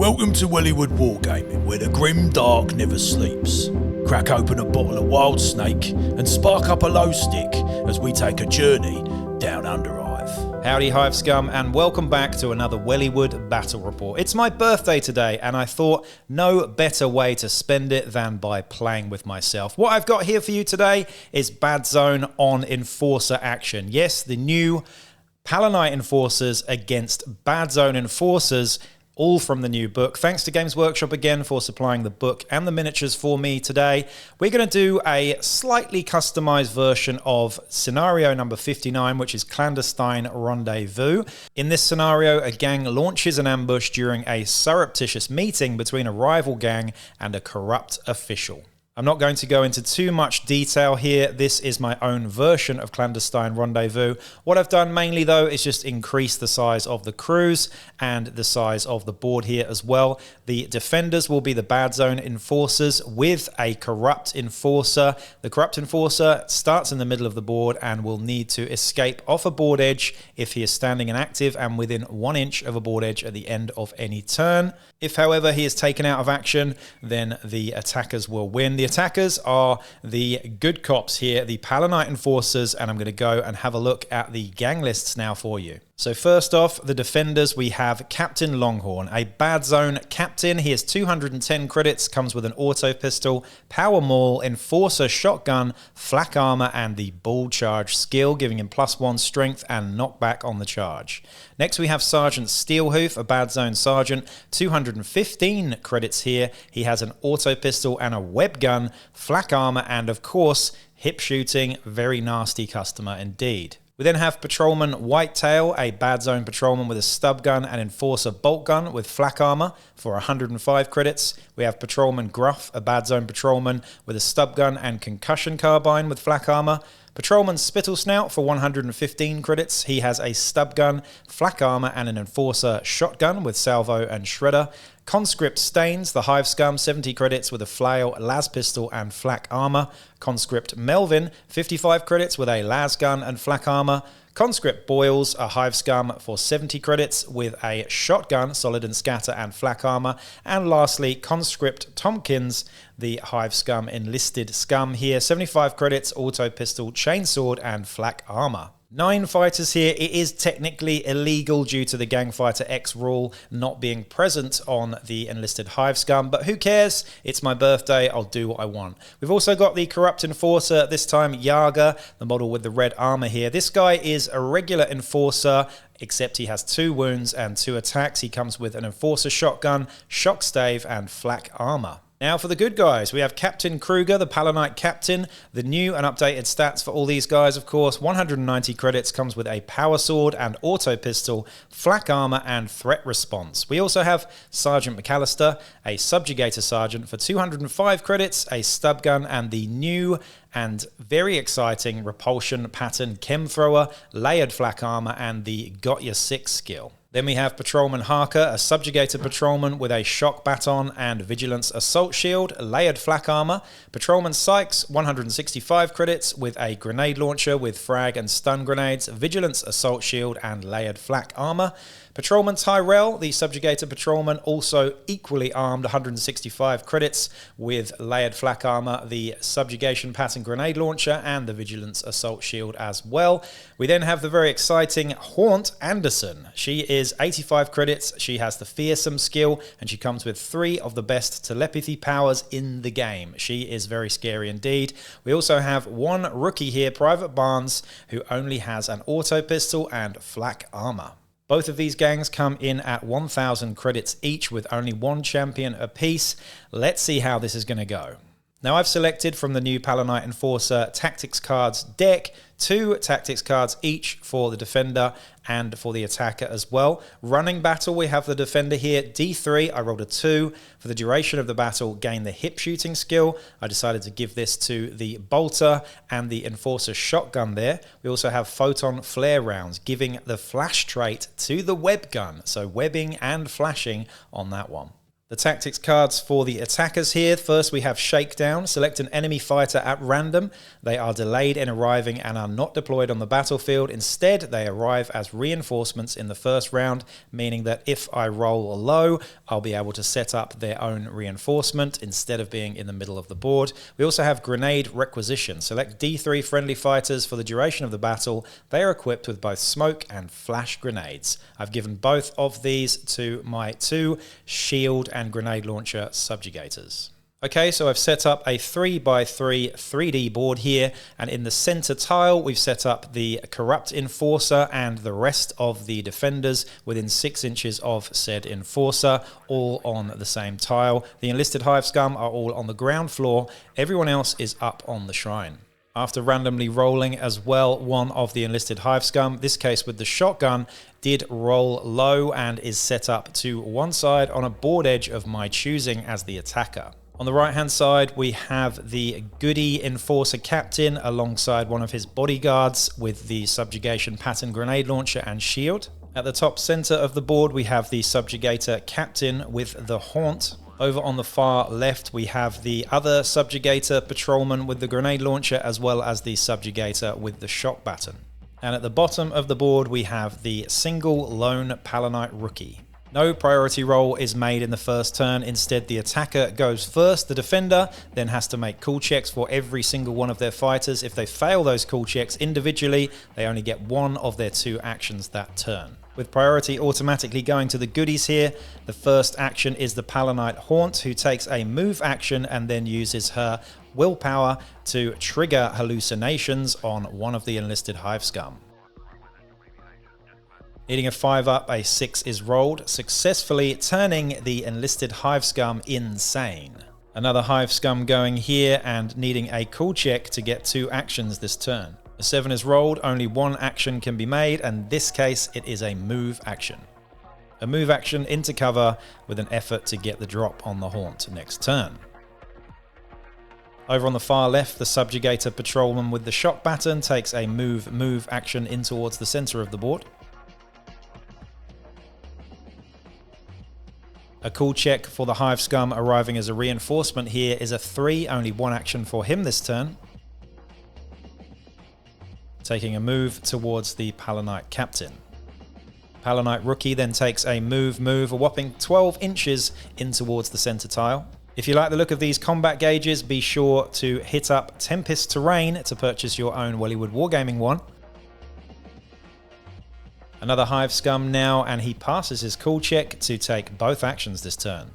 Welcome to Wellywood Wargaming, where the grim dark never sleeps. Crack open a bottle of Wild Snake and spark up a low stick as we take a journey down under Hive. Howdy Hive Scum, and welcome back to another Wellywood Battle Report. It's my birthday today, and I thought no better way to spend it than by playing with myself. What I've got here for you today is Bad Zone on Enforcer action. Yes, the new Palanite Enforcers against Bad Zone Enforcers, all from the new book. Thanks to Games Workshop again for supplying the book and the miniatures for me today. We're going to do a slightly customized version of scenario number 59, which is Clandestine Rendezvous. In this scenario, a gang launches an ambush during a surreptitious meeting between a rival gang and a corrupt official. I'm not going to go into too much detail here. This is my own version of Clandestine Rendezvous. What I've done mainly though is just increase the size of the crews and the size of the board here as well. The defenders will be the Bad Zone Enforcers with a corrupt enforcer. The corrupt enforcer starts in the middle of the board and will need to escape off a board edge if he is standing inactive and within 1 inch of a board edge at the end of any turn. If, however, he is taken out of action, then the attackers will win. The attackers are the good cops here, the Palanite Enforcers, and I'm going to go and have a look at the gang lists now for you. So first off, the defenders, we have Captain Longhorn, a Bad Zone captain. He has 210 credits, comes with an auto pistol, power maul, enforcer shotgun, flak armor, and the ball charge skill, giving him +1 strength and knockback on the charge. Next, we have Sergeant Steelhoof, a Bad Zone sergeant, 215 credits here. He has an auto pistol and a web gun, flak armor, and of course, hip shooting. Very nasty customer indeed. We then have Patrolman Whitetail, a Bad Zone patrolman with a stub gun and enforcer bolt gun with flak armor for 105 credits. We have Patrolman Gruff, a Bad Zone patrolman with a stub gun and concussion carbine with flak armor. Patrolman Spittlesnout for 115 credits. He has a stub gun, flak armor, and an enforcer shotgun with salvo and shredder. Conscript Stains, the Hive Scum, 70 credits with a flail, las pistol, and flak armor. Conscript Melvin, 55 credits with a las gun and flak armor. Conscript Boyles, a Hive Scum, for 70 credits with a shotgun, solid and scatter, and flak armor. And lastly, Conscript Tompkins, the Hive Scum enlisted scum here, 75 credits, auto pistol, chainsword, and flak armor. 9 fighters here. It is technically illegal due to the Gang Fighter X rule not being present on the enlisted Hive Scum, but who cares? It's my birthday, I'll do what I want. We've also got the Corrupt Enforcer, this time Yaga, the model with the red armor here. This guy is a regular enforcer, except he has 2 wounds and 2 attacks. He comes with an enforcer shotgun, shock stave, and flak armor. Now for the good guys, we have Captain Kruger, the Palanite captain. The new and updated stats for all these guys, of course, 190 credits, comes with a power sword and auto pistol, flak armor, and threat response. We also have Sergeant McAllister, a subjugator sergeant, for 205 credits, a stub gun, and the new and very exciting repulsion pattern chem thrower, layered flak armor, and the Got Ya 6 skill. Then we have Patrolman Harker, a subjugator patrolman with a shock baton and vigilance assault shield, layered flak armor. Patrolman Sykes, 165 credits with a grenade launcher with frag and stun grenades, vigilance assault shield, and layered flak armor. Patrolman Tyrell, the subjugator patrolman, also equally armed, 165 credits with layered flak armor, the subjugation pattern grenade launcher, and the vigilance assault shield as well. We then have the very exciting Haunt Anderson. She is 85 credits, she has the fearsome skill, and she comes with 3 of the best telepathy powers in the game. She is very scary indeed. We also have one rookie here, Private Barnes, who only has an auto pistol and flak armor. Both of these gangs come in at 1,000 credits each with only 1 champion apiece. Let's see how this is going to go. Now I've selected from the new Palanite Enforcer Tactics cards deck 2 tactics cards each for the defender and for the attacker as well. Running battle, we have the defender here, D3, I rolled a 2. For the duration of the battle, gain the hip shooting skill. I decided to give this to the bolter and the enforcer shotgun there. We also have photon flare rounds, giving the flash trait to the web gun. So webbing and flashing on that one. The tactics cards for the attackers here. First we have Shakedown. Select an enemy fighter at random. They are delayed in arriving and are not deployed on the battlefield. Instead, they arrive as reinforcements in the first round, meaning that if I roll low, I'll be able to set up their own reinforcement instead of being in the middle of the board. We also have Grenade Requisition. Select D3 friendly fighters for the duration of the battle. They are equipped with both smoke and flash grenades. I've given both of these to my 2 shield and grenade launcher subjugators. Okay, so I've set up a 3x3 3D board here, and in the center tile we've set up the Corrupt Enforcer and the rest of the defenders within 6 inches of said Enforcer, all on the same tile. The Enlisted Hive Scum are all on the ground floor, everyone else is up on the shrine. After randomly rolling as well, one of the Enlisted Hive Scum, this case with the shotgun, did roll low and is set up to one side on a board edge of my choosing as the attacker. On the right hand side we have the Goody Enforcer Captain alongside one of his bodyguards with the Subjugation Pattern Grenade Launcher and Shield. At the top center of the board we have the Subjugator Captain with the Haunt. Over on the far left we have the other Subjugator Patrolman with the Grenade Launcher as well as the Subjugator with the Shock Baton. And at the bottom of the board we have the single lone Palanite Rookie. No priority roll is made in the first turn, instead the attacker goes first, the defender then has to make cool checks for every single one of their fighters. If they fail those cool checks individually, they only get one of their 2 actions that turn. With priority automatically going to the goodies here, the first action is the Palanite Haunt, who takes a move action and then uses her willpower to trigger hallucinations on one of the Enlisted Hive Scum. Needing a 5 up, a 6 is rolled, successfully turning the Enlisted Hive Scum insane. Another Hive Scum going here and needing a cool check to get 2 actions this turn. A 7 is rolled, only 1 action can be made, and in this case it is a move action. A move action into cover with an effort to get the drop on the Haunt next turn. Over on the far left, the Subjugator Patrolman with the Shock Baton takes a move action in towards the center of the board. A cool check for the Hive Scum arriving as a reinforcement here is a 3, only 1 action for him this turn. Taking a move towards the Palanite Captain. Palanite Rookie then takes a move, a whopping 12 inches in towards the center tile. If you like the look of these combat gauges, be sure to hit up Tempest Terrain to purchase your own Wellywood Wargaming one. Another Hive Scum now, and he passes his cool check to take both actions this turn.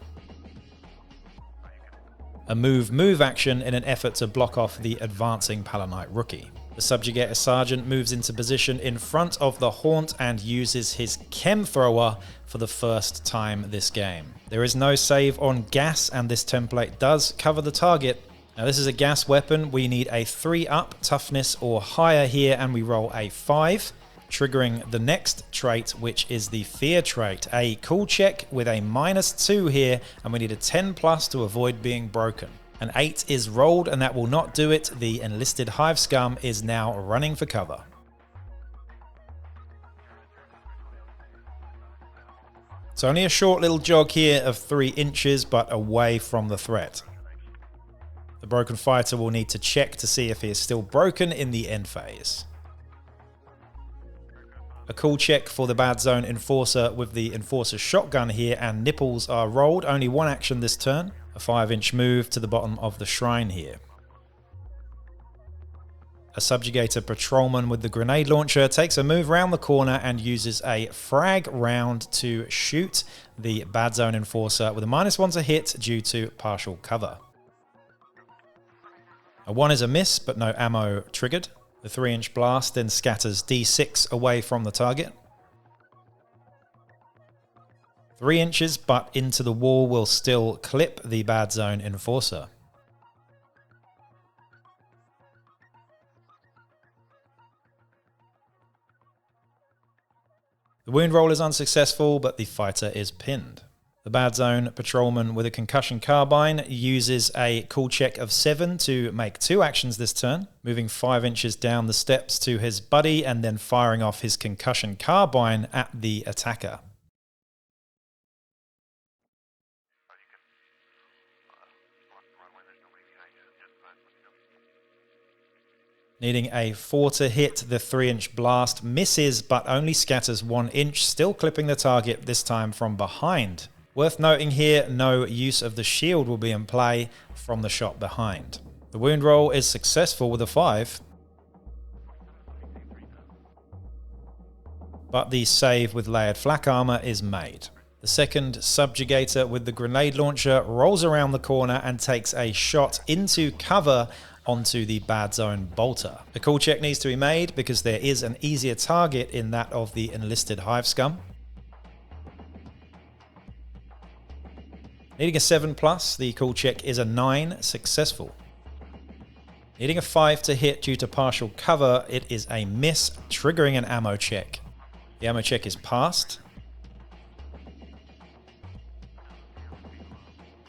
A move action in an effort to block off the advancing Palanite Rookie. The Subjugator Sergeant moves into position in front of the Haunt and uses his Chem Thrower for the first time this game. There is no save on gas, and this template does cover the target. Now this is a gas weapon. We need a 3 up toughness or higher here, and we roll a 5. Triggering the next trait, which is the Fear trait. A cool check with a -2 here, and we need a 10+ to avoid being broken. An 8 is rolled, and that will not do it. The Enlisted Hive Scum is now running for cover. It's only a short little jog here of 3 inches, but away from the threat. The broken fighter will need to check to see if he is still broken in the end phase. A cool check for the Bad Zone Enforcer with the Enforcer Shotgun here, and nipples are rolled. Only 1 action this turn. A 5-inch move to the bottom of the shrine here. A Subjugator Patrolman with the Grenade Launcher takes a move round the corner and uses a frag round to shoot the Bad Zone Enforcer with a -1 to hit due to partial cover. A 1 is a miss, but no ammo triggered. The 3-inch blast then scatters D6 away from the target. 3 inches, but into the wall will still clip the Bad Zone Enforcer. The wound roll is unsuccessful, but the fighter is pinned. The Bad Zone Patrolman with a Concussion Carbine uses a cool check of 7 to make 2 actions this turn, moving 5 inches down the steps to his buddy and then firing off his Concussion Carbine at the attacker. Needing a 4 to hit, the 3-inch blast misses but only scatters 1 inch, still clipping the target, this time from behind. Worth noting here, no use of the shield will be in play from the shot behind. The wound roll is successful with a 5. But the save with layered flak armor is made. The second subjugator with the grenade launcher rolls around the corner and takes a shot into cover onto the bad zone bolter. A cool check needs to be made because there is an easier target in that of the enlisted hive scum. Needing a 7+, the cool check is a 9, successful. Needing a 5 to hit due to partial cover, it is a miss, triggering an ammo check. The ammo check is passed.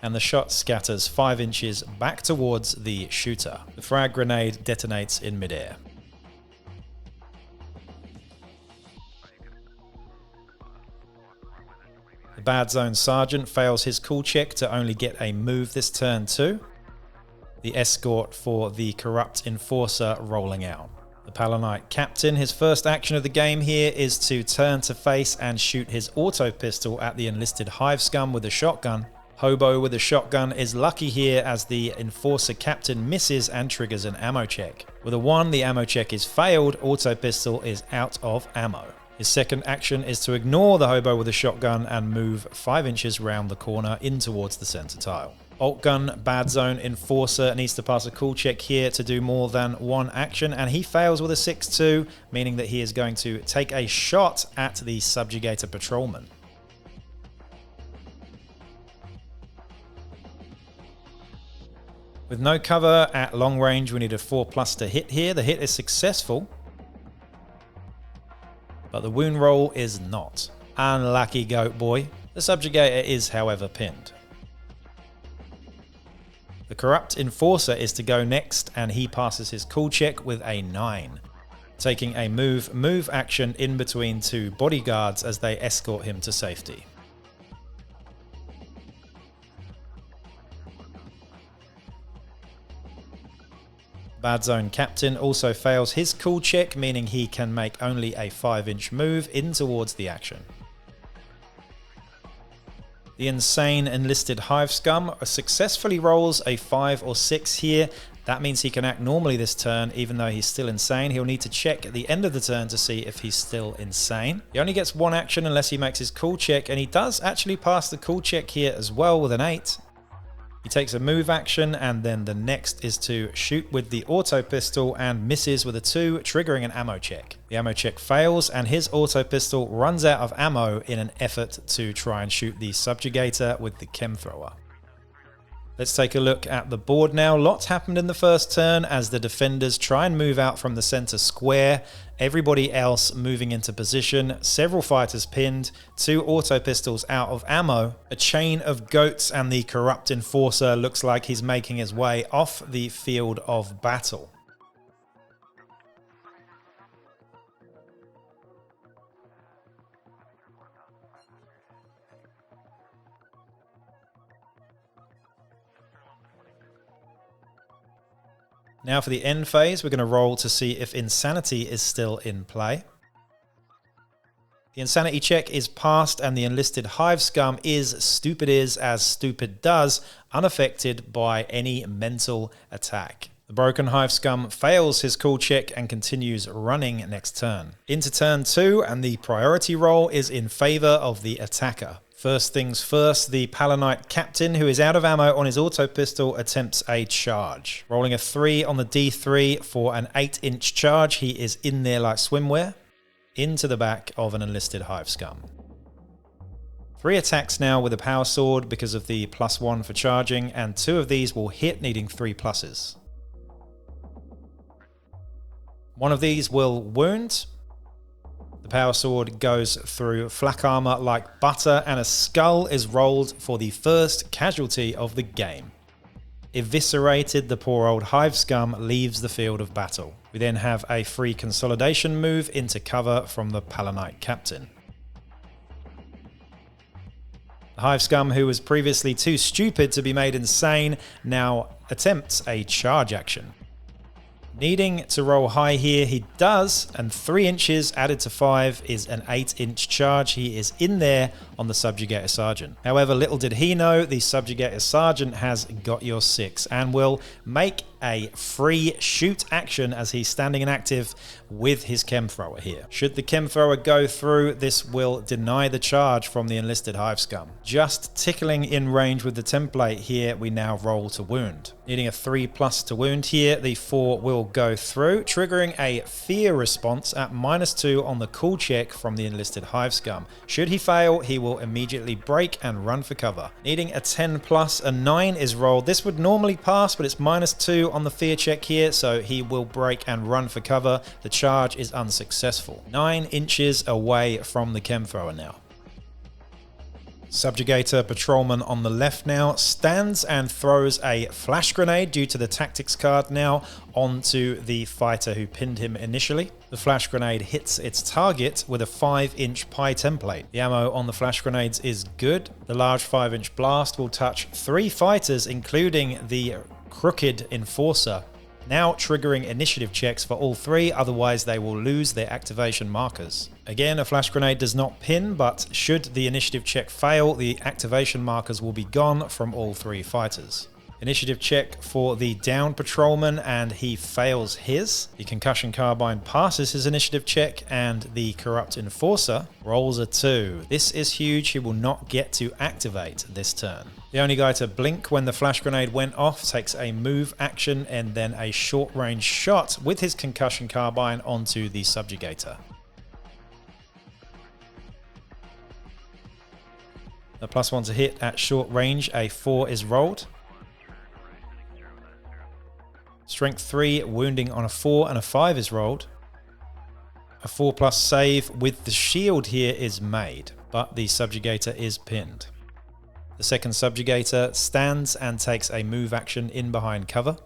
And the shot scatters 5 inches back towards the shooter. The frag grenade detonates in midair. The bad zone sergeant fails his cool check to only get a move this turn too. The escort for the corrupt enforcer rolling out. The Palanite captain, his first action of the game here is to turn to face and shoot his auto pistol at the enlisted hive scum with a shotgun. Hobo with a shotgun is lucky here as the enforcer captain misses and triggers an ammo check. With a 1, the ammo check is failed, auto pistol is out of ammo. His second action is to ignore the hobo with a shotgun and move 5 inches round the corner in towards the center tile. Alt gun bad zone enforcer needs to pass a cool check here to do more than 1 action, and he fails with a 6-2, meaning that he is going to take a shot at the subjugator patrolman. With no cover at long range, we need a 4+ to hit here. The hit is successful, but the wound roll is not. Unlucky goat boy. The subjugator is, however, pinned. The corrupt enforcer is to go next, and he passes his cool check with a 9, taking a move action in between 2 bodyguards as they escort him to safety. Bad zone captain also fails his cool check, meaning he can make only a 5-inch move in towards the action. The insane enlisted hive scum successfully rolls a 5 or 6 here. That means he can act normally this turn, even though he's still insane. He'll need to check at the end of the turn to see if he's still insane. He only gets 1 action unless he makes his cool check, and he does actually pass the cool check here as well with an 8. He takes a move action, and then the next is to shoot with the auto pistol and misses with a 2, triggering an ammo check. The ammo check fails, and his auto pistol runs out of ammo in an effort to try and shoot the subjugator with the chem thrower. Let's take a look at the board now. Lots happened in the first turn as the defenders try and move out from the center square. Everybody else moving into position. Several fighters pinned. 2 auto pistols out of ammo. A chain of goats, and the corrupt enforcer looks like he's making his way off the field of battle. Now for the end phase, we're going to roll to see if insanity is still in play. The insanity check is passed, and the enlisted hive scum is stupid as stupid does, unaffected by any mental attack. The broken hive scum fails his cool check and continues running next turn. Into turn 2, and the priority roll is in favor of the attacker. First things first, the Palanite captain, who is out of ammo on his auto pistol, attempts a charge. Rolling a 3 on the D3 for an 8-inch charge. He is in there like swimwear, into the back of an enlisted hive scum. 3 attacks now with a power sword because of the +1 for charging, and 2 of these will hit, needing 3 pluses. 1 of these will wound. The power sword goes through flak armor like butter, and a skull is rolled for the first casualty of the game. Eviscerated, the poor old hive scum leaves the field of battle. We then have a free consolidation move into cover from the Palanite captain. The hive scum, who was previously too stupid to be made insane, now attempts a charge action. Needing to roll high here, he does, and 3 inches added to 5 is an 8-inch charge. He is in there on the Subjugator Sergeant. However, little did he know, the Subjugator Sergeant has got your 6 and will make a free shoot action as he's standing inactive with his chem thrower here. Should the chem thrower go through, this will deny the charge from the enlisted hive scum. Just tickling in range with the template here, we now roll to wound. Needing a 3+ to wound here, the 4 will go through, triggering a fear response at -2 on the cool check from the enlisted hive scum. Should he fail, he will immediately break and run for cover. Needing a 10+, a 9 is rolled. This would normally pass, but it's -2 on the fear check here, so he will break and run for cover. The charge is unsuccessful. 9 inches away from the chem thrower now. Subjugator Patrolman on the left now stands and throws a flash grenade due to the tactics card now onto the fighter who pinned him initially. The flash grenade hits its target with a 5-inch pie template. The ammo on the flash grenades is good. The large 5-inch blast will touch 3 fighters, including the crooked enforcer, now triggering initiative checks for all 3, otherwise they will lose their activation markers. Again, a flash grenade does not pin, but should the initiative check fail, the activation markers will be gone from all 3 fighters. Initiative check for the down patrolman, and he fails his. The concussion carbine passes his initiative check, and the corrupt enforcer rolls a 2. This is huge. He will not get to activate this turn. The only guy to blink when the flash grenade went off takes a move action and then a short range shot with his concussion carbine onto the subjugator. The +1 to hit at short range, a 4 is rolled. Strength 3, wounding on a 4 and a 5 is rolled. A 4+ save with the shield here is made, but the subjugator is pinned. The second subjugator stands and takes a move action in behind cover.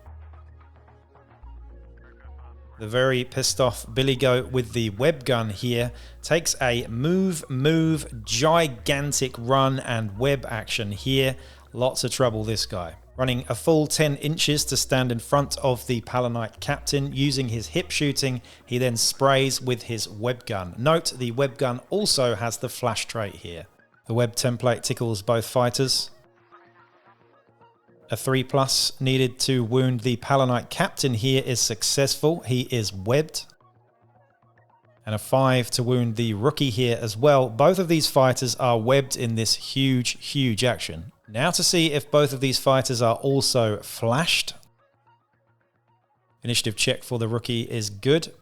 The very pissed off Billy Goat with the web gun here takes a move, gigantic run and web action here. Lots of trouble, this guy. Running a full 10 inches to stand in front of the Palanite captain. Using his hip shooting, he then sprays with his web gun. Note, the web gun also has the flash trait here. The web template tickles both fighters. A 3+ needed to wound the Palanite captain here is successful. He is webbed. And a 5 to wound the rookie here as well. Both of these fighters are webbed in this huge action. Now to see if both of these fighters are also flashed. Initiative check for the rookie is good.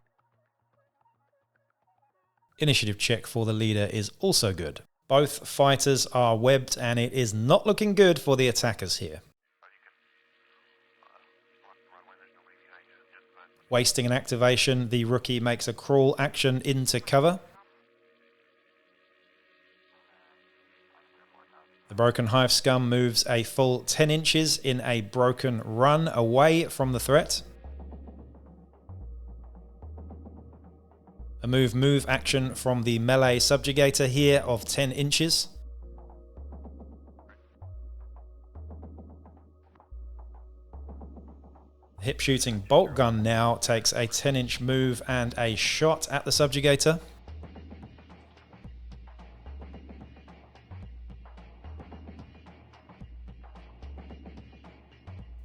Initiative check for the leader is also good. Both fighters are webbed, and it is not looking good for the attackers here. Wasting an activation, the rookie makes a crawl action into cover. The broken hive scum moves a full 10 inches in a broken run away from the threat. A move action from the melee subjugator here of 10 inches. Hip shooting bolt gun now takes a 10-inch move and a shot at the subjugator.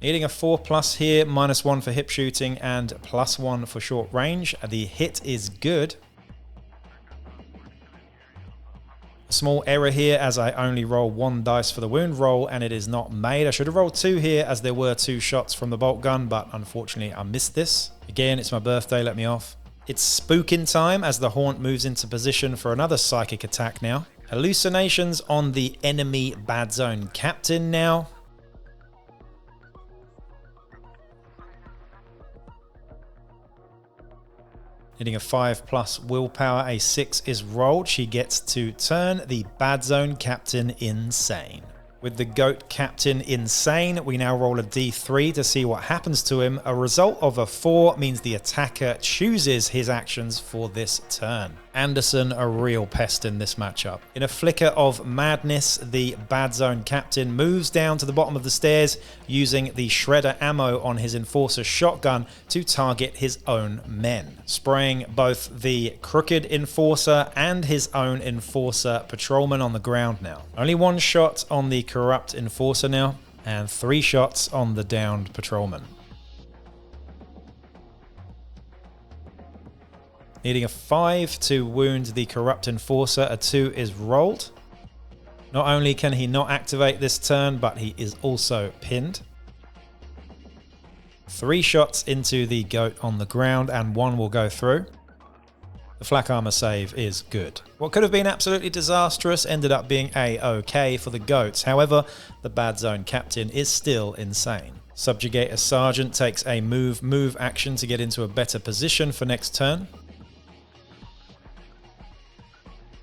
Needing a 4+ here, -1 for hip shooting and +1 for short range. The hit is good. A small error here as I only roll 1 dice for the wound roll and it is not made. I should have rolled 2 here as there were 2 shots from the bolt gun, but unfortunately I missed this. Again, it's my birthday, let me off. It's spooking time as the haunt moves into position for another psychic attack now. Hallucinations on the enemy bad zone captain now. Needing a 5+ willpower, a 6 is rolled. She gets to turn the bad zone captain insane. With the goat captain insane, we now roll a d3 to see what happens to him. A result of a 4 means the attacker chooses his actions for this turn. Anderson, a real pest in this matchup. In a flicker of madness, the Bad Zone captain moves down to the bottom of the stairs using the shredder ammo on his Enforcer shotgun to target his own men, spraying both the Crooked Enforcer and his own Enforcer patrolman on the ground now. Only one shot on the Corrupt Enforcer now, and 3 shots on the downed patrolman. Needing a 5 to wound the Corrupt Enforcer, a 2 is rolled. Not only can he not activate this turn, but he is also pinned. 3 shots into the goat on the ground, and 1 will go through. The flak armor save is good. What could have been absolutely disastrous ended up being a-okay for the goats. However, the Bad Zone captain is still insane. Subjugator Sergeant takes a move action to get into a better position for next turn.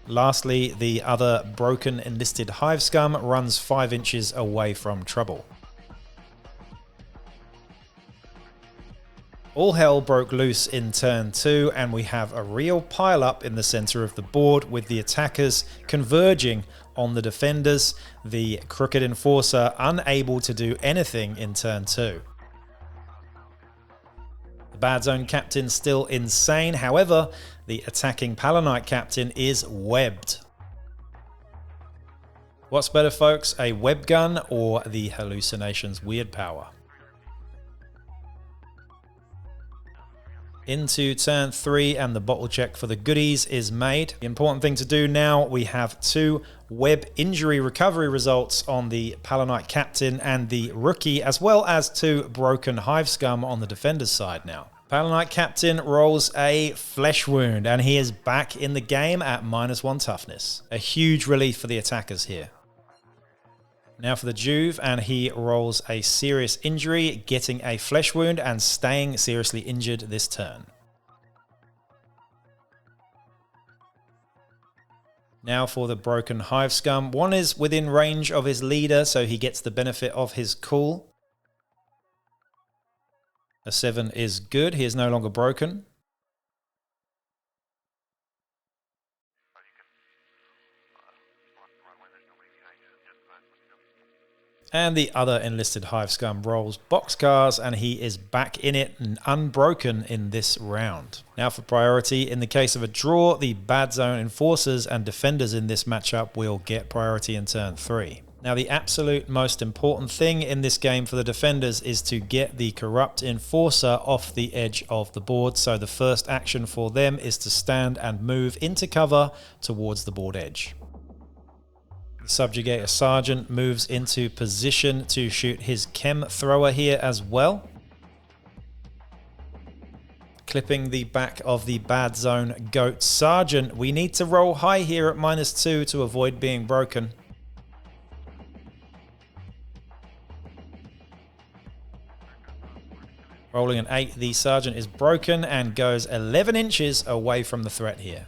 Lastly, the other broken enlisted hive scum runs 5 inches away from trouble. All hell broke loose in turn 2, and we have a real pile-up in the center of the board with the attackers converging on the defenders, the Crooked Enforcer unable to do anything in turn 2. The Bad Zone captain still insane, however, the attacking Palanite captain is webbed. What's better, folks, a web gun or the hallucination's weird power? Into turn 3, and the bottle check for the goodies is made. The important thing to do now, we have 2 web injury recovery results on the Palanite captain and the rookie, as well as 2 broken hive scum on the defender's side now. Palanite captain rolls a flesh wound, and he is back in the game at -1 toughness. A huge relief for the attackers here. Now for the Juve, and he rolls a serious injury, getting a flesh wound and staying seriously injured this turn. Now for the broken hive scum. 1 is within range of his leader, so he gets the benefit of his cool. A 7 is good. He is no longer broken. And the other enlisted hive scum rolls boxcars, and he is back in it and unbroken in this round. Now for priority, in the case of a draw, the Bad Zone enforcers and defenders in this matchup will get priority in turn 3. Now the absolute most important thing in this game for the defenders is to get the Corrupt Enforcer off the edge of the board, so the first action for them is to stand and move into cover towards the board edge. The Subjugator Sergeant moves into position to shoot his chem thrower here as well. Clipping the back of the Bad Zone Goat Sergeant. We need to roll high here at -2 to avoid being broken. Rolling an 8, the Sergeant is broken and goes 11 inches away from the threat here.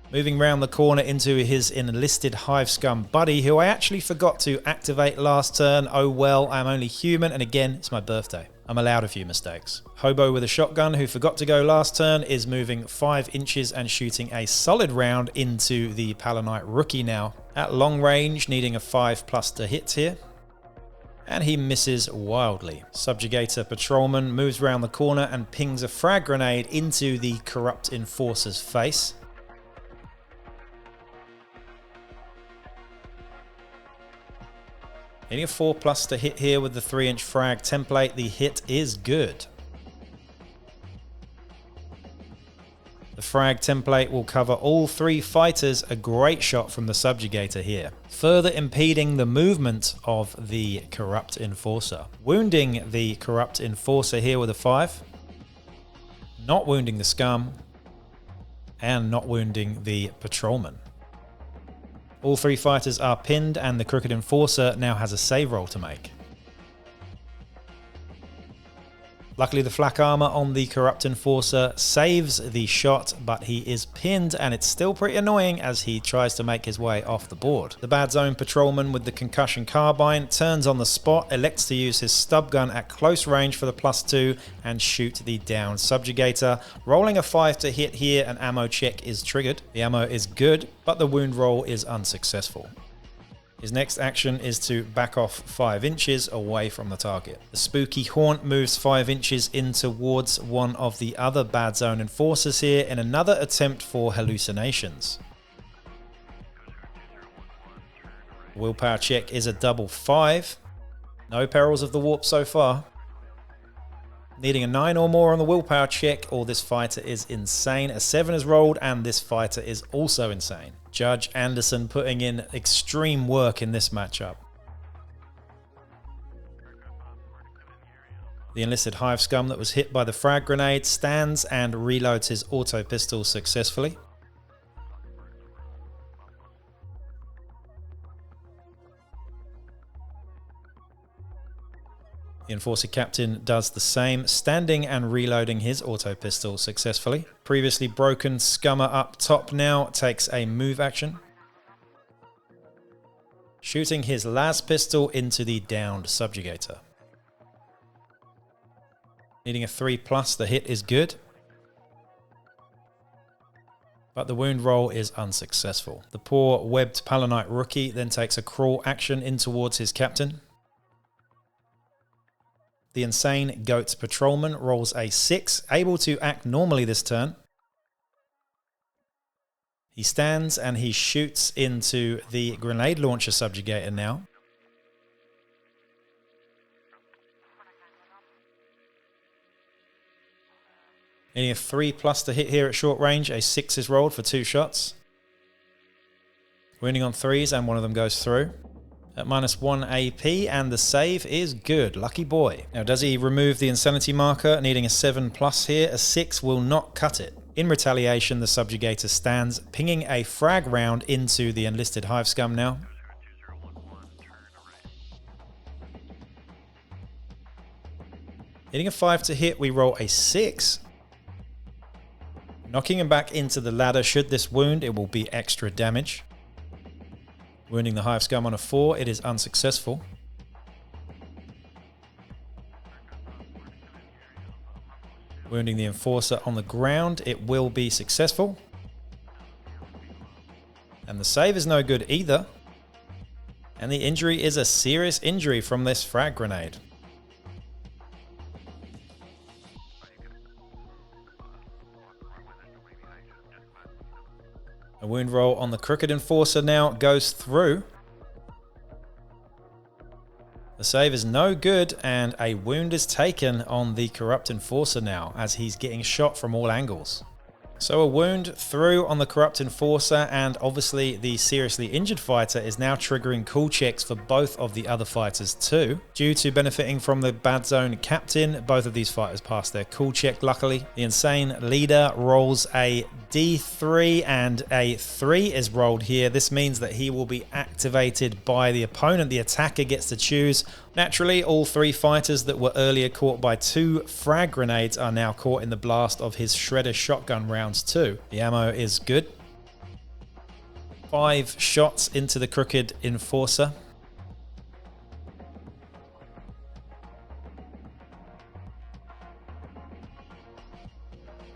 Moving round the corner into his enlisted hive scum buddy, who I actually forgot to activate last turn. Oh well, I'm only human, and again, it's my birthday. I'm allowed a few mistakes. Hobo with a shotgun, who forgot to go last turn, is moving 5 inches and shooting a solid round into the Palanite rookie now. At long range, needing a 5+ to hit here. And he misses wildly. Subjugator Patrolman moves around the corner and pings a frag grenade into the Corrupt Enforcer's face. Needing a 4+ to hit here with the 3-inch frag template. The hit is good. The frag template will cover all 3 fighters. A great shot from the Subjugator here, further impeding the movement of the Corrupt Enforcer. Wounding the Corrupt Enforcer here with a 5. Not wounding the Scum. And not wounding the Patrolman. All 3 fighters are pinned, and the Crooked Enforcer now has a save roll to make. Luckily, the flak armor on the Corrupt Enforcer saves the shot, but he is pinned, and it's still pretty annoying as he tries to make his way off the board. The Bad Zone Patrolman with the Concussion Carbine turns on the spot, elects to use his stub gun at close range for the +2 and shoot the down Subjugator. Rolling a 5 to hit here, an ammo check is triggered. The ammo is good, but the wound roll is unsuccessful. His next action is to back off 5 inches away from the target. The Spooky Haunt moves 5 inches in towards one of the other Bad Zone Enforcers here in another attempt for hallucinations. Willpower check is a double 5. No perils of the warp so far. Needing a 9 or more on the willpower check, or this fighter is insane. A 7 is rolled, and this fighter is also insane. Judge Anderson putting in extreme work in this matchup. The enlisted hive scum that was hit by the frag grenade stands and reloads his auto pistol successfully. The Enforcer Captain does the same, standing and reloading his auto pistol successfully. Previously broken Scummer up top now takes a move action, shooting his last pistol into the downed Subjugator. Needing a 3+, the hit is good, but the wound roll is unsuccessful. The poor webbed Palanite rookie then takes a crawl action in towards his captain. The insane Goats Patrolman rolls a 6, able to act normally this turn. He stands and he shoots into the grenade launcher Subjugator now. Needing a 3+ to hit here at short range, a 6 is rolled for 2 shots. Wounding on 3s and one of them goes through. At -1 AP, and the save is good. Lucky boy. Now, does he remove the insanity marker? Needing a 7+ here. A 6 will not cut it. In retaliation, the Subjugator stands, pinging a frag round into the enlisted hive scum now. Hitting a 5 to hit, we roll a 6. Knocking him back into the ladder. Should this wound, it will be extra damage. Wounding the hive scum on a 4, it is unsuccessful. Wounding the Enforcer on the ground, it will be successful. And the save is no good either. And the injury is a serious injury from this frag grenade. A wound roll on the Crooked Enforcer now goes through. The save is no good, and a wound is taken on the Corrupt Enforcer now as he's getting shot from all angles. So a wound through on the Corrupt Enforcer, and obviously the seriously injured fighter is now triggering cool checks for both of the other fighters too. Due to benefiting from the Bad Zone Captain, both of these fighters pass their cool check luckily. The insane leader rolls a D3 and a 3 is rolled here. This means that he will be activated by the opponent. The attacker gets to choose. Naturally, all 3 fighters that were earlier caught by 2 frag grenades are now caught in the blast of his Shredder shotgun rounds too. The ammo is good. 5 shots into the Crooked Enforcer.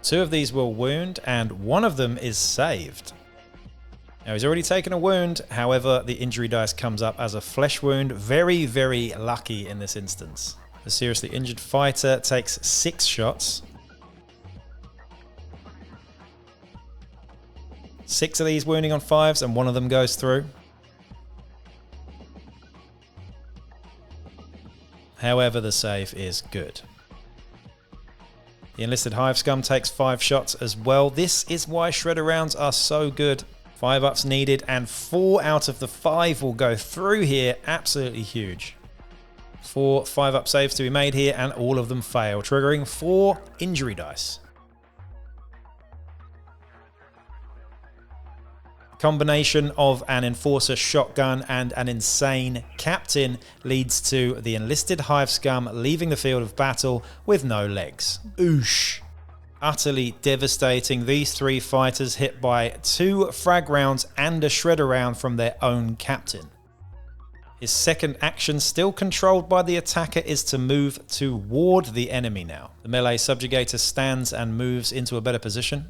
Two of these will wound, and one of them is saved. Now, he's already taken a wound, however, the injury dice comes up as a flesh wound. Very, very lucky in this instance. The seriously injured fighter takes 6 shots. 6 of these wounding on 5s, and one of them goes through. However, the save is good. The enlisted hive scum takes 5 shots as well. This is why Shredder rounds are so good. 5 ups needed, and 4 out of the 5 will go through here. Absolutely huge. 4 5-up saves to be made here, and all of them fail, triggering 4 injury dice. Combination of an enforcer shotgun and an insane captain leads to the enlisted hive scum leaving the field of battle with no legs. Oosh. Utterly devastating. These 3 fighters hit by 2 frag rounds and a shredder round from their own captain. His second action, still controlled by the attacker, is to move toward the enemy now. The melee subjugator stands and moves into a better position.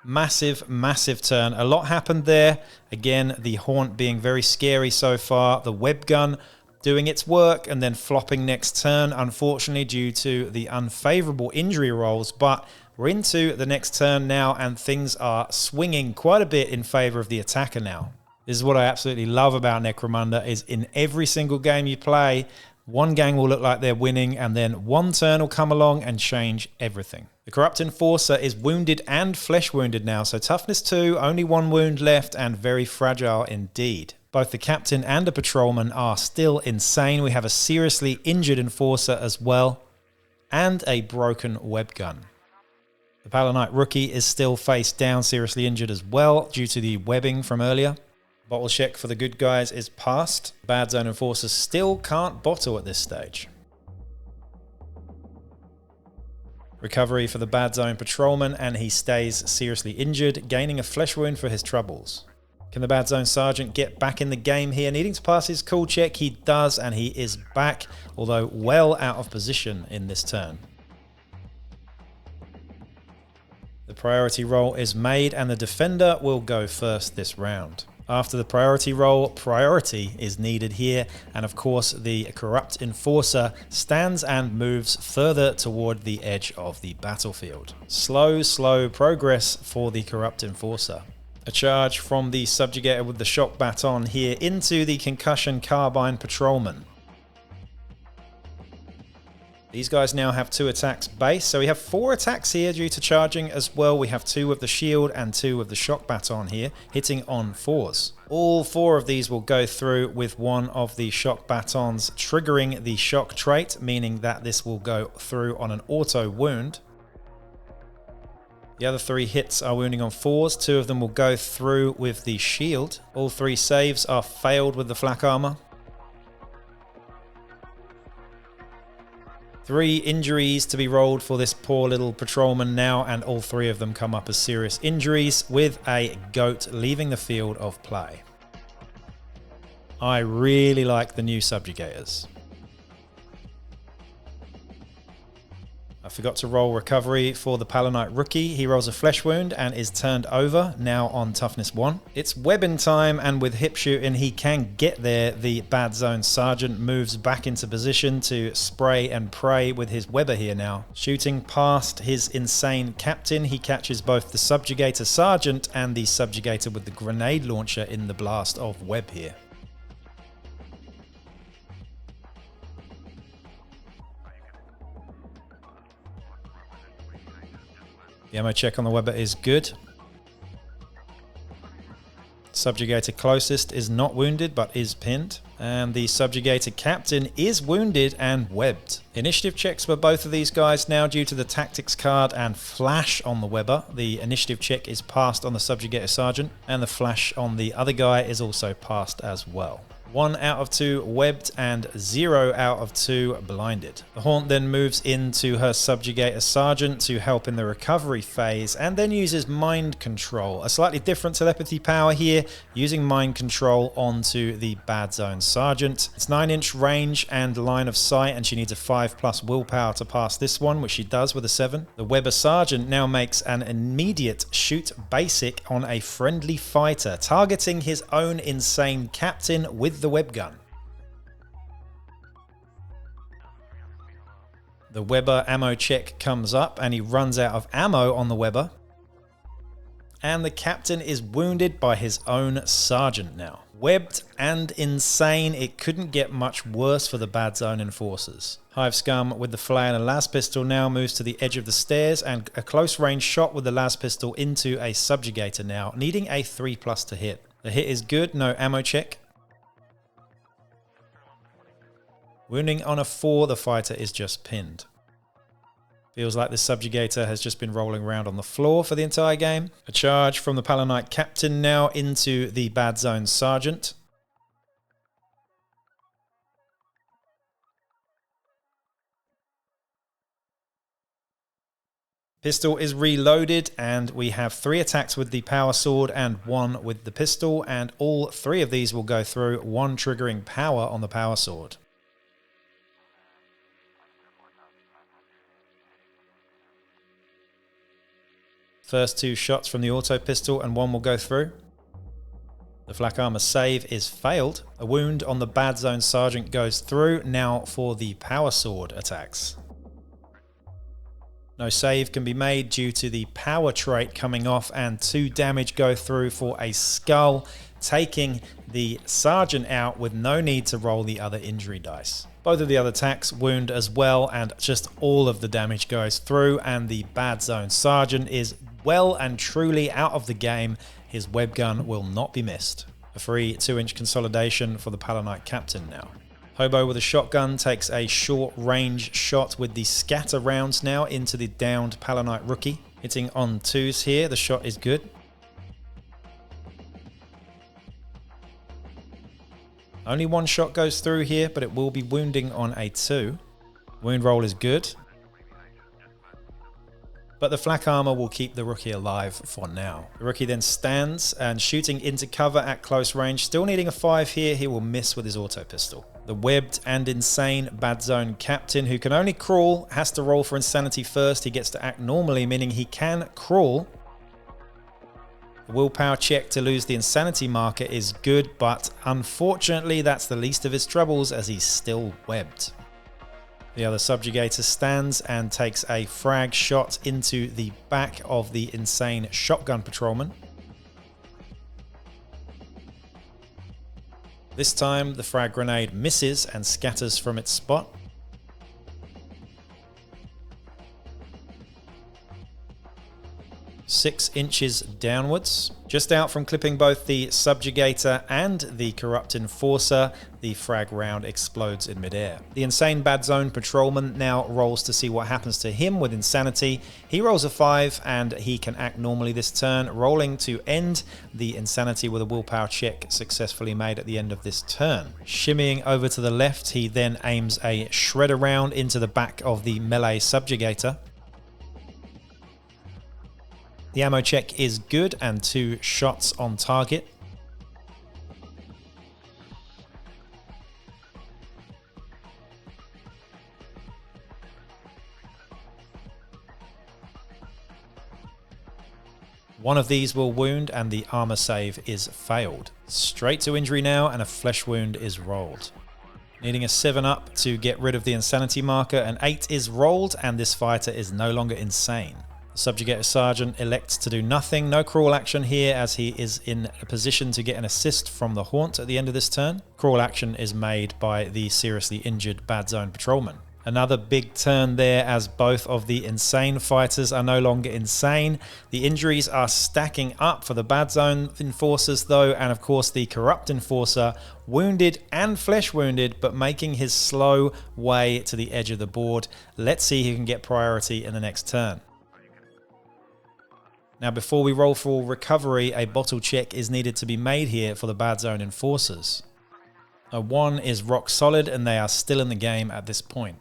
Massive, massive turn. A lot happened there. Again, the haunt being very scary so far. The web gun doing its work and then flopping next turn, unfortunately, due to the unfavorable injury rolls. But we're into the next turn now, and things are swinging quite a bit in favor of the attacker now. This is what I absolutely love about Necromunda, is in every single game you play, one gang will look like they're winning, and then one turn will come along and change everything. The Corrupt Enforcer is wounded and flesh wounded now, so toughness 2, only 1 wound left, and very fragile indeed. Both the captain and the patrolman are still insane. We have a seriously injured enforcer as well, and a broken web gun. The Palanite rookie is still face down, seriously injured as well due to the webbing from earlier. Bottle check for the good guys is passed. Bad zone enforcers still can't bottle at this stage. Recovery for the bad zone patrolman, and he stays seriously injured, gaining a flesh wound for his troubles. Can the bad zone sergeant get back in the game here? Needing to pass his cool check, he does, and he is back, although well out of position in this turn. The priority roll is made, and the defender will go first this round. After the priority roll, priority is needed here, and of course the Corrupt Enforcer stands and moves further toward the edge of the battlefield. Slow progress for the Corrupt Enforcer. A charge from the Subjugator with the shock baton here into the concussion carbine patrolman. These guys now have 2 attacks base, so we have 4 attacks here due to charging as well. We have 2 with the shield and 2 with the shock baton here, hitting on 4s. All 4 of these will go through, with one of the shock batons triggering the shock trait, meaning that this will go through on an auto wound. The other 3 hits are wounding on 4s. 2 of them will go through with the shield. All 3 saves are failed with the flak armor. 3 injuries to be rolled for this poor little patrolman now, and all 3 of them come up as serious injuries, with a goat leaving the field of play. I really like the new subjugators. I forgot to roll recovery for the Palanite rookie. He rolls a flesh wound and is turned over, now on toughness 1. It's webbing time, and with hip shooting he can get there. The bad zone sergeant moves back into position to spray and pray with his webber here now. Shooting past his insane captain, he catches both the subjugator sergeant and the subjugator with the grenade launcher in the blast of web here. The ammo check on the webber is good. Subjugator closest is not wounded but is pinned. And the subjugator captain is wounded and webbed. Initiative checks for both of these guys now due to the tactics card and flash on the webber. The initiative check is passed on the subjugator sergeant, and the flash on the other guy is also passed as well. 1 out of 2 webbed and 0 out of 2 blinded. The Haunt then moves into her Subjugator Sergeant to help in the recovery phase, and then uses Mind Control. A slightly different telepathy power here, using Mind Control onto the Bad Zone Sergeant. It's 9-inch range and line of sight, and she needs a 5+ willpower to pass this one, which she does with a 7. The Weber Sergeant now makes an immediate shoot basic on a friendly fighter, targeting his own insane captain with the web gun. The Weber ammo check comes up and he runs out of ammo on the Weber. And the captain is wounded by his own sergeant now. Webbed and insane, it couldn't get much worse for the Bad Zone enforcers. Hive Scum with the flail and las pistol now moves to the edge of the stairs, and a close range shot with the las pistol into a subjugator now, needing a 3+ to hit. The hit is good, no ammo check. Wounding on a 4, the fighter is just pinned. Feels like this subjugator has just been rolling around on the floor for the entire game. A charge from the Palanite captain now into the bad zone sergeant. Pistol is reloaded, and we have 3 attacks with the power sword and 1 with the pistol, and all 3 of these will go through, 1 triggering power on the power sword. First 2 shots from the auto pistol and 1 will go through. The flak armor save is failed. A wound on the bad zone sergeant goes through. Now for the power sword attacks. No save can be made due to the power trait coming off, and 2 damage go through for a skull, taking the sergeant out with no need to roll the other injury dice. Both of the other attacks wound as well, and just all of the damage goes through, and the bad zone sergeant is well and truly out of the game. His web gun will not be missed. A free 2-inch consolidation for the Palanite captain now. Hobo with a shotgun takes a short range shot with the scatter rounds now into the downed Palanite rookie. Hitting on 2s here, the shot is good. Only 1 shot goes through here, but it will be wounding on a 2. Wound roll is good. But the flak armor will keep the rookie alive for now. The rookie then stands and shooting into cover at close range. Still needing a 5 here, he will miss with his auto pistol. The webbed and insane bad zone captain, who can only crawl, has to roll for insanity first. He gets to act normally, meaning he can crawl. The willpower check to lose the insanity marker is good, but unfortunately that's the least of his troubles as he's still webbed. The other subjugator stands and takes a frag shot into the back of the insane shotgun patrolman. This time the frag grenade misses and scatters from its spot. Six inches downwards. Just out from clipping both the subjugator and the corrupt enforcer, the frag round explodes in midair. The insane bad zone patrolman now rolls to see what happens to him with insanity. He rolls a 5 and he can act normally this turn, rolling to end the insanity with a willpower check successfully made at the end of this turn. Shimmying over to the left, he then aims a shredder round into the back of the melee subjugator. The ammo check is good and 2 shots on target. One of these will wound and the armor save is failed. Straight to injury now and a flesh wound is rolled. Needing a 7 up to get rid of the insanity marker, an 8 is rolled and this fighter is no longer insane. The subjugator sergeant elects to do nothing, no crawl action here as he is in a position to get an assist from the haunt at the end of this turn. Crawl action is made by the seriously injured bad zone patrolman. Another big turn there as both of the insane fighters are no longer insane. The injuries are stacking up for the bad zone enforcers though, and of course the corrupt enforcer wounded and flesh wounded, but making his slow way to the edge of the board. Let's see who can get priority in the next turn. Now before we roll for recovery, a bottle check is needed to be made here for the bad zone enforcers. A 1 is rock solid and they are still in the game at this point.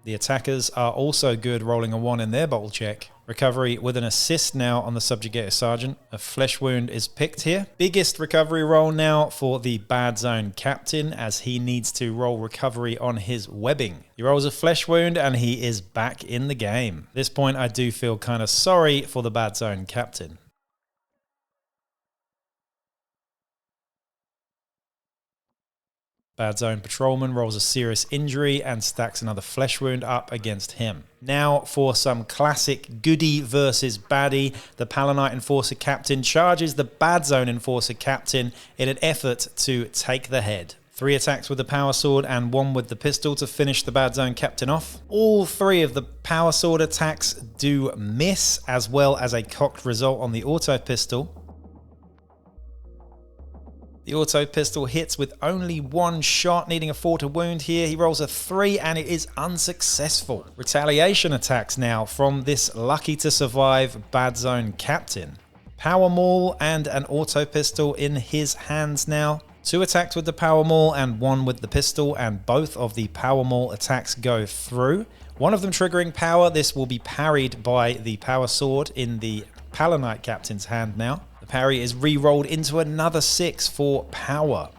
The attackers are also good, rolling a 1 in their bottle check. Recovery with an assist now on the subjugator sergeant. A flesh wound is picked here. Biggest recovery roll now for the bad zone captain as he needs to roll recovery on his webbing. He rolls a flesh wound and he is back in the game. At this point I do feel kind of sorry for the bad zone captain. Bad zone patrolman rolls a serious injury and stacks another flesh wound up against him. Now for some classic goodie versus baddie. The Palanite enforcer captain charges the bad zone enforcer captain in an effort to take the head. 3 attacks with the power sword and 1 with the pistol to finish the bad zone captain off. All 3 of the power sword attacks do miss, as well as a cocked result on the auto pistol. The auto pistol hits with only one shot, needing a 4 to wound here. He rolls a 3 and it is unsuccessful. Retaliation attacks now from this lucky to survive bad zone captain. Power maul and an auto pistol in his hands now. 2 attacks with the power maul and 1 with the pistol, and both of the power maul attacks go through. One of them triggering power. This will be parried by the power sword in the Palanite captain's hand now. The parry is re-rolled into another 6 for power.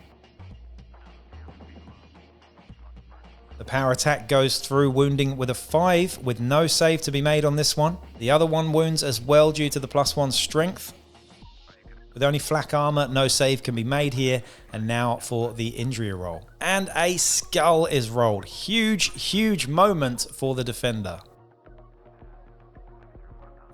The power attack goes through, wounding with a 5 with no save to be made on this one. The other one wounds as well due to the +1 strength. With only flak armor, no save can be made here. And now for the injury roll. And a skull is rolled. Huge moment for the defender.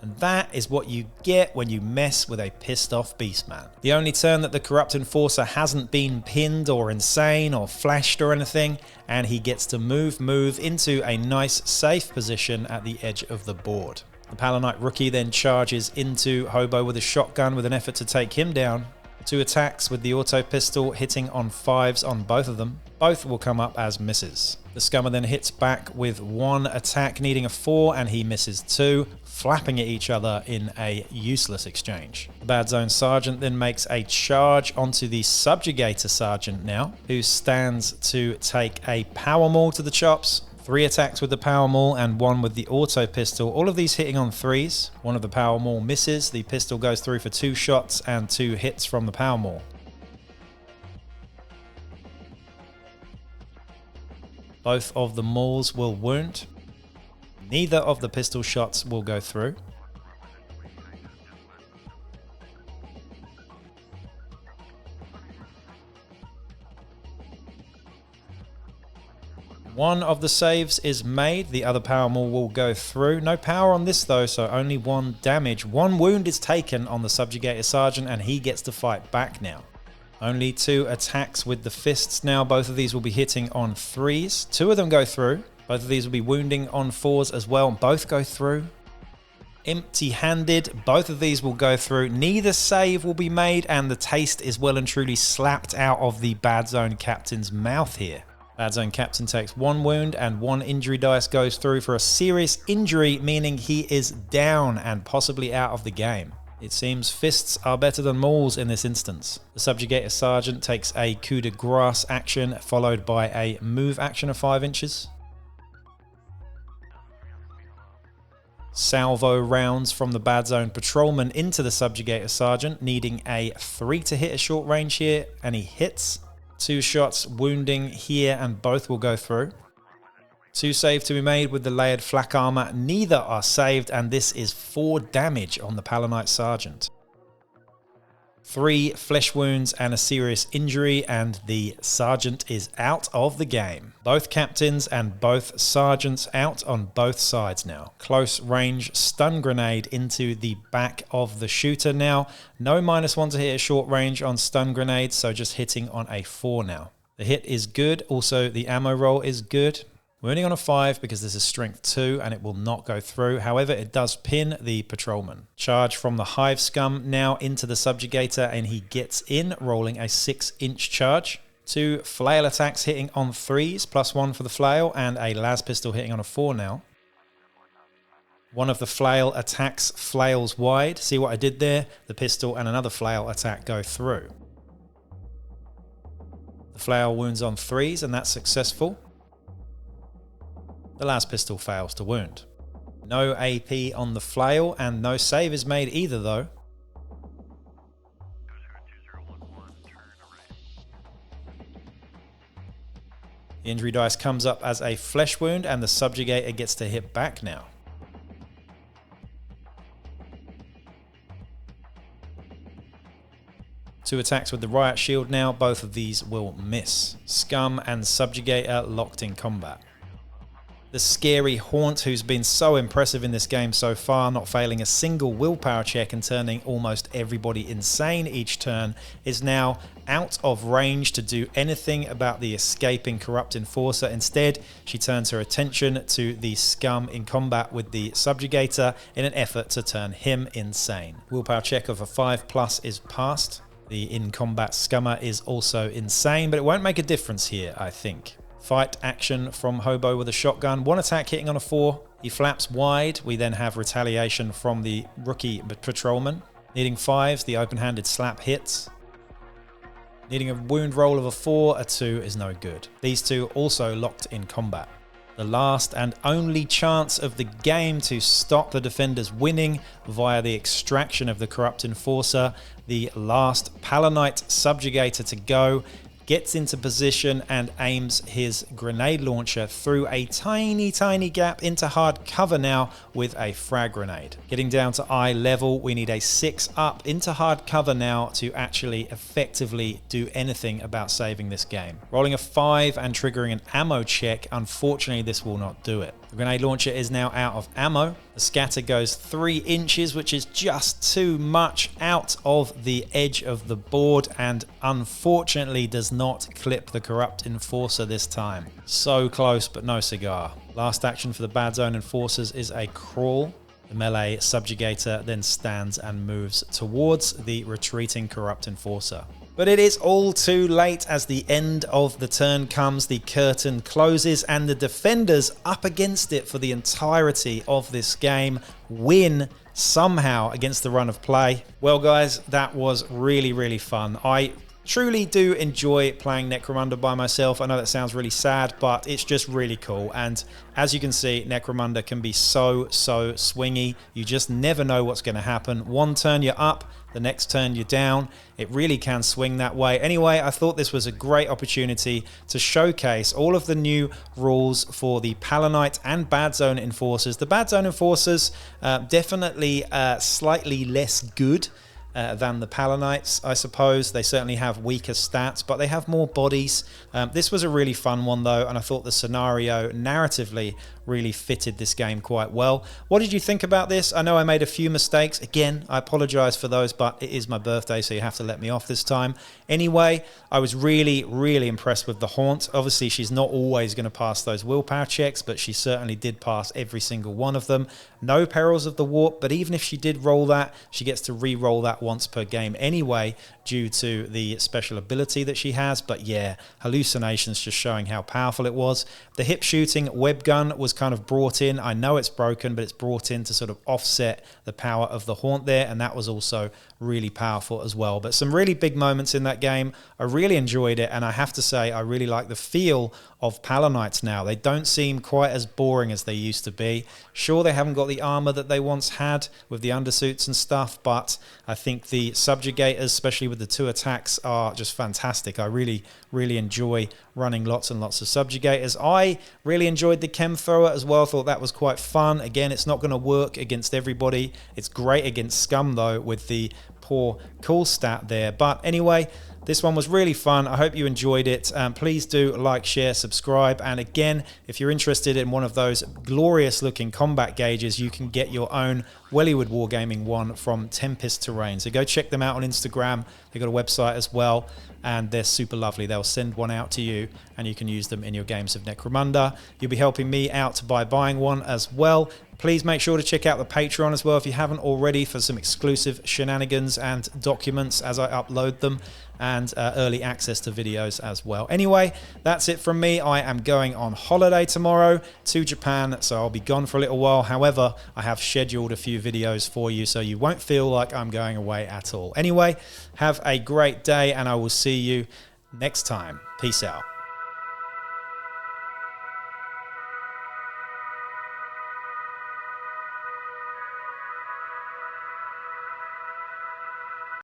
And that is what you get when you mess with a pissed off beastman. The only turn that the corrupt enforcer hasn't been pinned or insane or flashed or anything, and he gets to move into a nice safe position at the edge of the board. The Palanite rookie then charges into Hobo with a shotgun with an effort to take him down. 2 attacks with the auto pistol hitting on 5s on both of them. Both will come up as misses. The scummer then hits back with 1 attack needing a 4 and he misses 2, flapping at each other in a useless exchange. The bad zone sergeant then makes a charge onto the subjugator sergeant now, who stands to take a power maul to the chops. 3 attacks with the power maul and 1 with the auto pistol. All of these hitting on 3s. One of the power maul misses. The pistol goes through for 2 shots and 2 hits from the power maul. Both of the mauls will wound. Neither of the pistol shots will go through. One of the saves is made, the other power maul will go through. No power on this though, so only 1 damage. 1 wound is taken on the subjugator sergeant and he gets to fight back now. Only 2 attacks with the fists now. Both of these will be hitting on 3s. 2 of them go through. Both of these will be wounding on 4s as well. Both go through. Empty-handed, both of these will go through. Neither save will be made and the taste is well and truly slapped out of the bad zone captain's mouth here. Bad zone captain takes 1 wound and 1 injury dice goes through for a serious injury, meaning he is down and possibly out of the game. It seems fists are better than mauls in this instance. The subjugator sergeant takes a coup de grace action followed by a move action of 5 inches. Salvo rounds from the bad zone patrolman into the subjugator sergeant, needing a 3 to hit a short range here, and he hits. 2 shots wounding here and both will go through. 2 save to be made with the layered flak armor. Neither are saved and this is 4 damage on the Palanite sergeant. 3 flesh wounds and a serious injury and the sergeant is out of the game. Both captains and both sergeants out on both sides now. Close range stun grenade into the back of the shooter now. No -1 to hit a short range on stun grenades, so just hitting on a 4 now. The hit is good, also the ammo roll is good. We're only on a 5 because this is strength 2 and it will not go through. However, it does pin the patrolman. Charge from the hive scum now into the subjugator and he gets in, rolling a 6-inch charge. 2 flail attacks hitting on 3s, +1 for the flail, and a las pistol hitting on a 4 now. One of the flail attacks flails wide. See what I did there? The pistol and another flail attack go through. The flail wounds on 3s and that's successful. The last pistol fails to wound. No AP on the flail and no save is made either though. The injury dice comes up as a flesh wound and the subjugator gets to hit back now. Two attacks with the riot shield now, both of these will miss. Scum and subjugator locked in combat. The scary Haunt, who's been so impressive in this game so far, not failing a single willpower check and turning almost everybody insane each turn, is now out of range to do anything about the escaping corrupt enforcer. Instead, she turns her attention to the scum in combat with the subjugator in an effort to turn him insane. Willpower check of a 5+ is passed. The in-combat scummer is also insane, but it won't make a difference here, I think. Fight action from Hobo with a shotgun. One attack hitting on a 4. He flaps wide. We then have retaliation from the rookie patrolman. Needing 5s, the open-handed slap hits. Needing a wound roll of a 4, a 2 is no good. These two also locked in combat. The last and only chance of the game to stop the defenders winning via the extraction of the corrupt enforcer. The last Palanite subjugator to go gets into position and aims his grenade launcher through a tiny gap into hard cover now with a frag grenade. Getting down to eye level, we need a 6 up into hard cover now to actually effectively do anything about saving this game. Rolling a 5 and triggering an ammo check, unfortunately this will not do it. The grenade launcher is now out of ammo. The scatter goes 3 inches, which is just too much out of the edge of the board, and unfortunately does not clip the corrupt enforcer this time. So close, but no cigar. Last action for the bad zone enforcers is a crawl. The melee subjugator then stands and moves towards the retreating corrupt enforcer. But it is all too late as the end of the turn comes, the curtain closes, and the defenders up against it for the entirety of this game win somehow against the run of play. Well guys, that was really fun. I truly do enjoy playing Necromunda by myself. I know that sounds really sad, but it's just really cool. And as you can see, Necromunda can be so swingy. You just never know what's going to happen. One turn you're up, the next turn you're down. It really can swing that way. Anyway, I thought this was a great opportunity to showcase all of the new rules for the Palanite and Bad Zone Enforcers. The Bad Zone Enforcers, definitely slightly less good than the Palanites, I suppose. They certainly have weaker stats, but they have more bodies. This was a really fun one though, and I thought the scenario narratively really fitted this game quite well. What did you think about this? I know I made a few mistakes. Again, I apologize for those, but it is my birthday, so you have to let me off this time. Anyway, I was really impressed with the Haunt. Obviously, she's not always going to pass those willpower checks, but she certainly did pass every single one of them. No Perils of the Warp, but even if she did roll that, she gets to re-roll that once per game anyway, due to the special ability that she has. But yeah, hallucinations, just showing how powerful it was. The hip shooting web gun was kind of brought in. I know it's broken, but it's brought in to sort of offset the power of the Haunt there, and that was also really powerful as well. But some really big moments in that game. I really enjoyed it, and I have to say I really like the feel of Palanites now. They don't seem quite as boring as they used to be. Sure, they haven't got the armor that they once had with the undersuits and stuff, but I think the subjugators, especially with the 2 attacks, are just fantastic. I really enjoy running lots and lots of subjugators. I really enjoyed the chem thrower as well. Thought that was quite fun. Again, it's not going to work against everybody. It's great against scum though, with the poor cool stat there. But anyway, this one was really fun. I hope you enjoyed it. Please do like, share, subscribe. And again, if you're interested in one of those glorious looking combat gauges, you can get your own Wellywood Wargaming one from Tempest Terrain. So go check them out on Instagram. They've got a website as well, and they're super lovely. They'll send one out to you and you can use them in your games of Necromunda. You'll be helping me out by buying one as well. Please make sure to check out the Patreon as well if you haven't already, for some exclusive shenanigans and documents as I upload them, and early access to videos as well. Anyway, that's it from me. I am going on holiday tomorrow to Japan, so I'll be gone for a little while. However, I have scheduled a few videos for you, so you won't feel like I'm going away at all. Anyway, have a great day, and I will see you next time. Peace out.